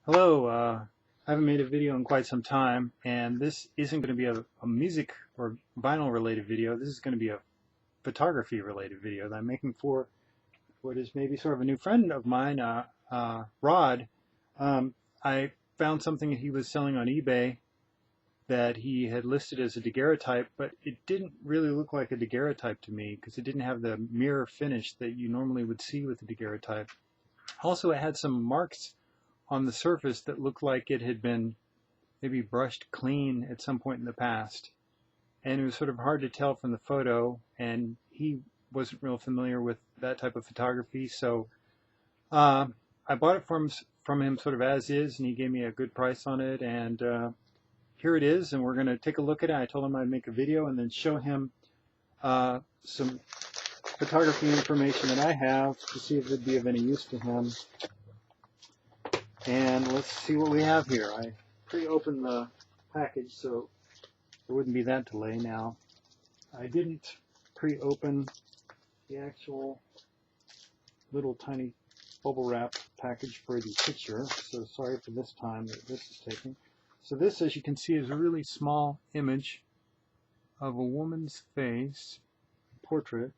Hello, I haven't made a video in quite some time, and this isn't going to be a music or vinyl related video. This is going to be a photography related video that I'm making for what is maybe sort of a new friend of mine, Rod. I found something he was selling on eBay that he had listed as a daguerreotype, but it didn't really look like a daguerreotype to me because it didn't have the mirror finish that you normally would see with a daguerreotype. Also, it had some marks on the surface that looked like it had been maybe brushed clean at some point in the past. And it was sort of hard to tell from the photo, and he wasn't real familiar with that type of photography, so I bought it from him sort of as is, and he gave me a good price on it, and here it is, and we're going to take a look at it. I told him I'd make a video and then show him some photography information that I have to see if it'd be of any use to him. And let's see what we have here. I pre-opened the package so there wouldn't be that delay. Now, I didn't pre-open the actual little tiny bubble wrap package for the picture, so sorry for this time that this is taking. So this, as you can see, is a really small image of a woman's face, portrait.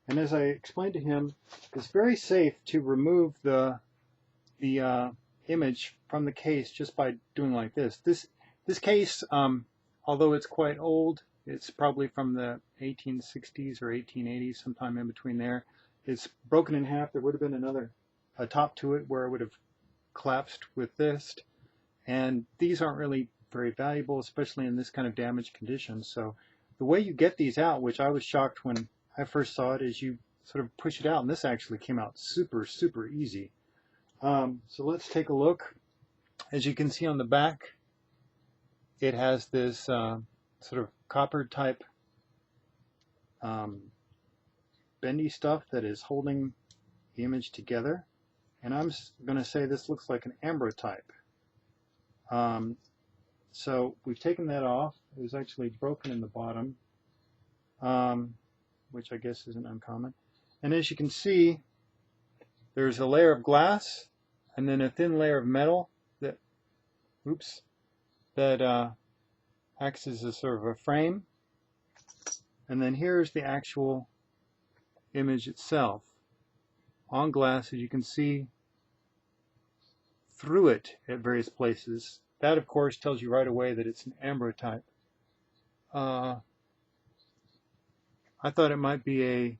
And as I explained to him, it's very safe to remove the image from the case just by doing like this. This case, although it's quite old, it's probably from the 1860s or 1880s, sometime in between there. It's broken in half. There would have been a top to it where it would have collapsed with this. And these aren't really very valuable, especially in this kind of damaged condition. So the way you get these out, which I was shocked when I first saw it, is you sort of push it out, and this actually came out super, super easy. So let's take a look. As you can see on the back, it has this sort of copper type bendy stuff that is holding the image together. And I'm going to say this looks like an Ambrotype. So we've taken that off. It was actually broken in the bottom, which I guess isn't uncommon. And as you can see, there's a layer of glass and then a thin layer of metal that, acts as a sort of a frame. And then here's the actual image itself on glass, as you can see through it at various places. That, of course, tells you right away that it's an Ambrotype. I thought it might be a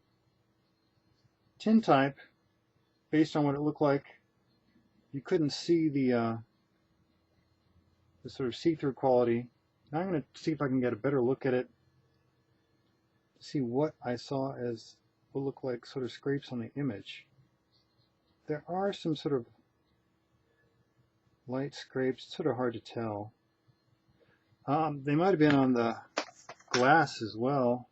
tintype based on what it looked like. You couldn't see the sort of see-through quality. Now I'm going to see if I can get a better look at it to see what I saw as what look like sort of scrapes on the image. There are some sort of light scrapes. It's sort of hard to tell. They might have been on the glass as well.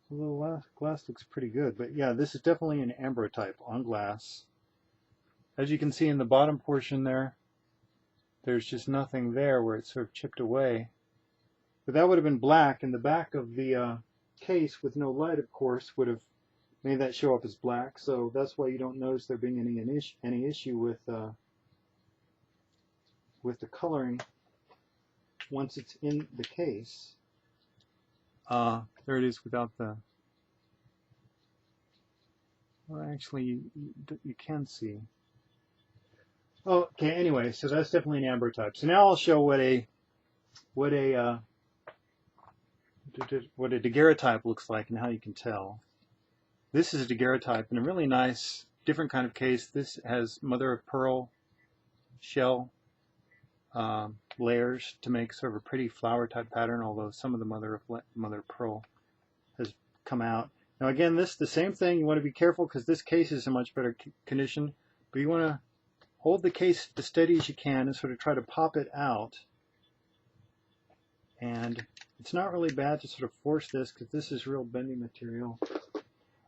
Although glass looks pretty good. But yeah, this is definitely an Ambrotype on glass. As you can see in the bottom portion there, there's just nothing there where it's sort of chipped away. But that would have been black, and the back of the case with no light, of course, would have made that show up as black. So that's why you don't notice there being any issue with the coloring once it's in the case. There it is without the. Well, actually, you can see. Oh, okay. Anyway, so that's definitely an Ambrotype. So now I'll show what a daguerreotype looks like and how you can tell. This is a daguerreotype in a really nice, different kind of case. This has mother of pearl shell layers to make sort of a pretty flower type pattern, although some of the mother of pearl has come out. Now again, this the same thing. You want to be careful because this case is in much better condition, but you want to hold the case as steady as you can and sort of try to pop it out. And it's not really bad to sort of force this because this is real bendy material.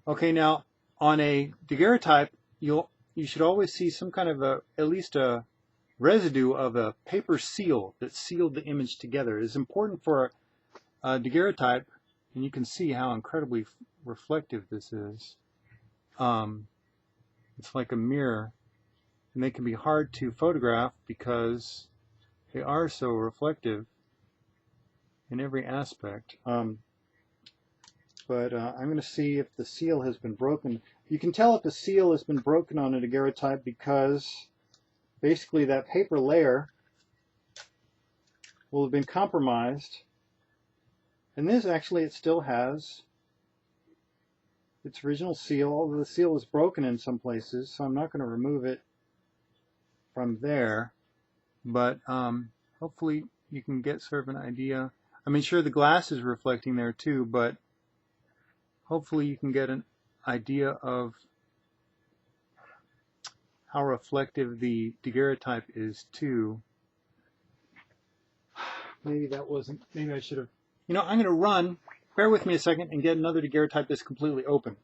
Okay, now on a daguerreotype, you should always see some kind of at least a residue of a paper seal that sealed the image together. It is important for a daguerreotype, and you can see how incredibly reflective this is. It's like a mirror. and they can be hard to photograph because they are so reflective in every aspect. But I'm going to see if the seal has been broken. You can tell if the seal has been broken on a daguerreotype because basically that paper layer will have been compromised. And this actually, it still has its original seal, although the seal is broken in some places, so I'm not going to remove it from there. But hopefully you can get sort of an idea. I mean, sure, the glass is reflecting there too, but hopefully you can get an idea of how reflective the daguerreotype is too. Maybe that wasn't, maybe I should have, you know, I'm going to run, bear with me a second, and get another daguerreotype that's completely open.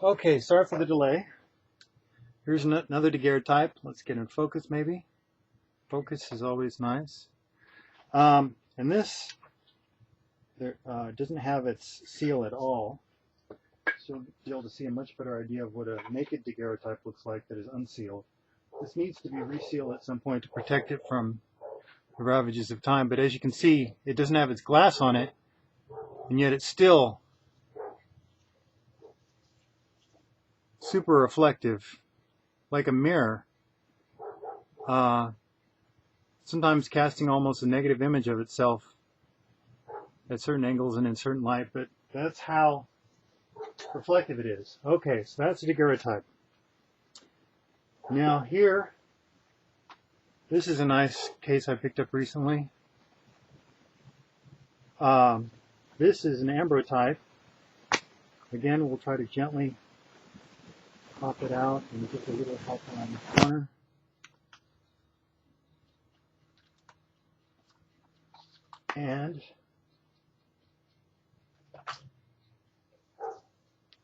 Okay, sorry for the delay. Here's another daguerreotype. Let's get in focus maybe. Focus is always nice. And this doesn't have its seal at all. So you'll be able to see a much better idea of what a naked daguerreotype looks like that is unsealed. This needs to be resealed at some point to protect it from the ravages of time. But as you can see, it doesn't have its glass on it, and yet it's still super reflective, like a mirror, sometimes casting almost a negative image of itself at certain angles and in certain light, but that's how reflective it is. Okay, so that's a daguerreotype. Now here, this is a nice case I picked up recently. This is an Ambrotype. Again, we'll try to gently pop it out and get a little help around the corner. And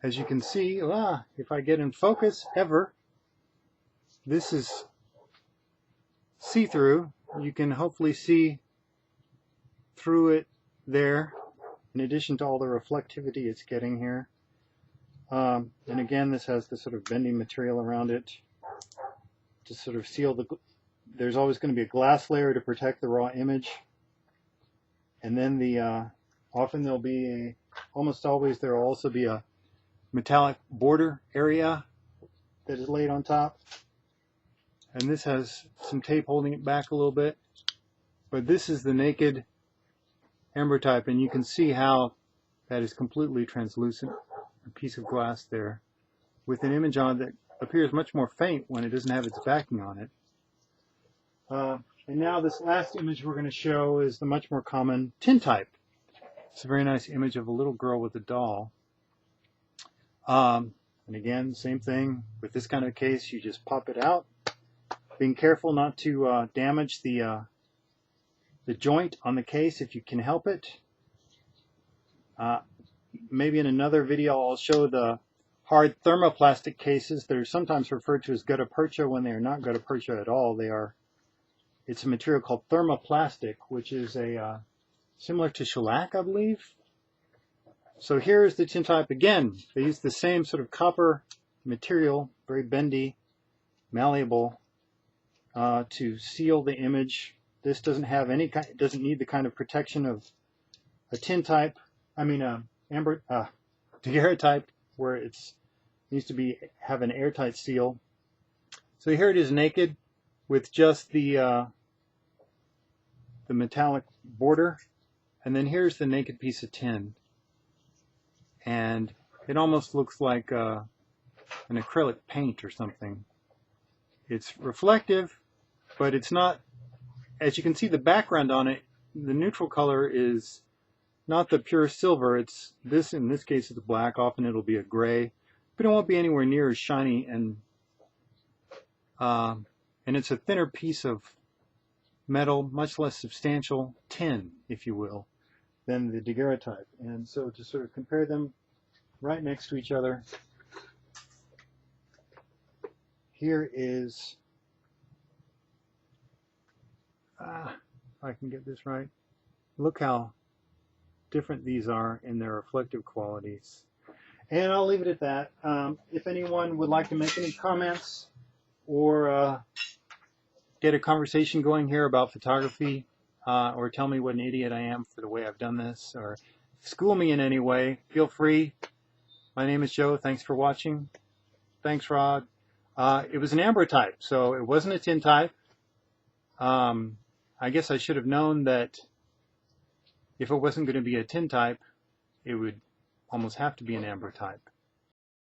as you can see, if I get in focus ever, this is see-through. You can hopefully see through it there, in addition to all the reflectivity it's getting here. And again, this has this sort of bending material around it to sort of seal the, there's always going to be a glass layer to protect the raw image. And then the, often there'll be almost always there will also be a metallic border area that is laid on top. And this has some tape holding it back a little bit. But this is the naked Ambrotype, and you can see how that is completely translucent. A piece of glass there with an image on it that appears much more faint when it doesn't have its backing on it. And now this last image we're going to show is the much more common tintype. It's a very nice image of a little girl with a doll. And again, same thing with this kind of case, you just pop it out, being careful not to damage the joint on the case if you can help it. Maybe in another video I'll show the hard thermoplastic cases that are sometimes referred to as gutta percha when they are not gutta percha at all. They are, it's a material called thermoplastic, which is a similar to shellac, I believe. So here's the tintype again. They use the same sort of copper material, very bendy, malleable, to seal the image. This doesn't have any kind, doesn't need the kind of protection of a tintype. I mean, daguerreotype, where it's needs to be have an airtight seal. So here it is naked with just the metallic border, and then here's the naked piece of tin, and it almost looks like an acrylic paint or something. It's reflective, but it's not. As you can see, the background on it, the neutral color is not the pure silver. It's this, in this case, it's black. Often it'll be a gray, but it won't be anywhere near as shiny, and it's a thinner piece of metal, much less substantial tin, if you will, than the Daguerreotype. And so to sort of compare them right next to each other, here is, if I can get this right, look how different these are in their reflective qualities. And I'll leave it at that. If anyone would like to make any comments or get a conversation going here about photography, or tell me what an idiot I am for the way I've done this, or school me in any way, feel free. My name is Joe. Thanks for watching. Thanks, Rod. It was an Ambrotype, so it wasn't a tintype. I guess I should have known that if it wasn't going to be a tintype, it would almost have to be an Ambrotype.